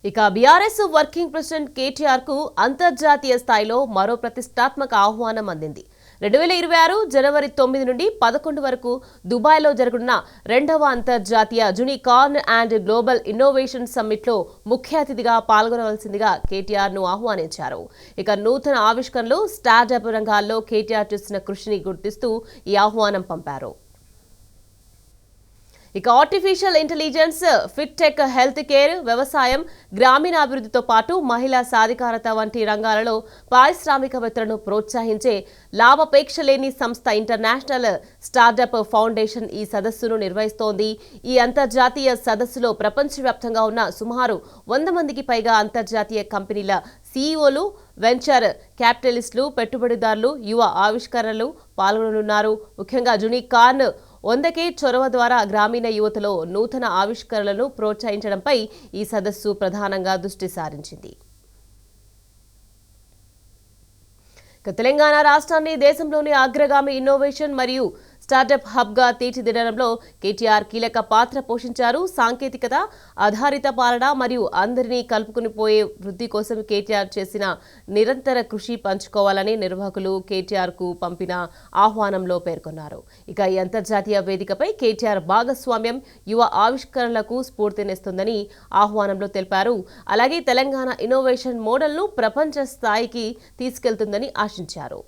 ఇక BRS working president KTR కు అంతర్జాతీయ స్థాయిలో మరో ప్రతిష్టాత్మక ఆహ్వానం అందింది. 2026 జనవరి 9 నుండి 11 వరకు దుబాయ్లో జరగనున్న 2వ అంతర్జాతీయ యూనికార్న్ అండ్ గ్లోబల్ ఇన్నోవేషన్ సమ్మిట్లో ముఖ్య అతిథిగా పాల్గొనవలసిందిగా కేటీఆర్ ను ఆహ్వానించారు. ఇక నూతన ఆవిష్కరణలు, స్టార్టప్ రంగాల్లో కేటీఆర్ చేసిన కృషిని గుర్తిస్తూ ఈ ఆహ్వానం పంపారు. ఇక ఆర్టిఫిషియల్ ఇంటెలిజెన్స్, ఫిట్టెక్, హెల్త్ కేర్, వ్యవసాయం, గ్రామీణాభివృద్ధితో పాటు మహిళా సాధికారత వంటి రంగాలలో పారిశ్రామికవేత్తలను ప్రోత్సహించే లాభాపేక్ష లేని సంస్థ ఇంటర్నేషనల్ స్టార్టప్ ఫౌండేషన్ ఈ సదస్సును నిర్వహిస్తోంది. ఈ అంతర్జాతీయ సదస్సులో ప్రపంచవ్యాప్తంగా ఉన్న సుమారు 100 మందికి పైగా అంతర్జాతీయ కంపెనీల సీఈఓలు, వెంచర్ క్యాపిటలిస్టులు, పెట్టుబడిదారులు, యువ ఆవిష్కరణలు పాల్గొననున్నారు. ముఖ్యంగా యూనికార్న్ 100K చొరవ ద్వారా గ్రామీణ యువతలో నూతన ఆవిష్కరణలను ప్రోత్సహించడంపై ఈ సదస్సు ప్రధానంగా దృష్టి సారించింది. తెలంగాణ రాష్ట్రాన్ని దేశంలోని అగ్రగామి ఇన్నోవేషన్ మరియు స్టార్టప్ హబ్గా తీర్చిదిద్దడంలో కేటీఆర్ కీలక పాత్ర పోషించారు. సాంకేతికత ఆధారిత పాలన మరియు అందరినీ కలుపుకుని పోయే వృద్ధి కోసం కేటీఆర్ చేసిన నిరంతర కృషి పంచుకోవాలని నిర్వాహకులు కేటీఆర్ కు పంపిన ఆహ్వానంలో పేర్కొన్నారు. ఇక ఈ అంతర్జాతీయ వేదికపై కేటీఆర్ భాగస్వామ్యం యువ ఆవిష్కరణలకు స్ఫూర్తినిస్తుందని ఆహ్వానంలో తెలిపారు. అలాగే తెలంగాణ ఇన్నోవేషన్ మోడల్ను ప్రపంచ స్థాయికి తీసుకెళ్తుందని ఆశించారు.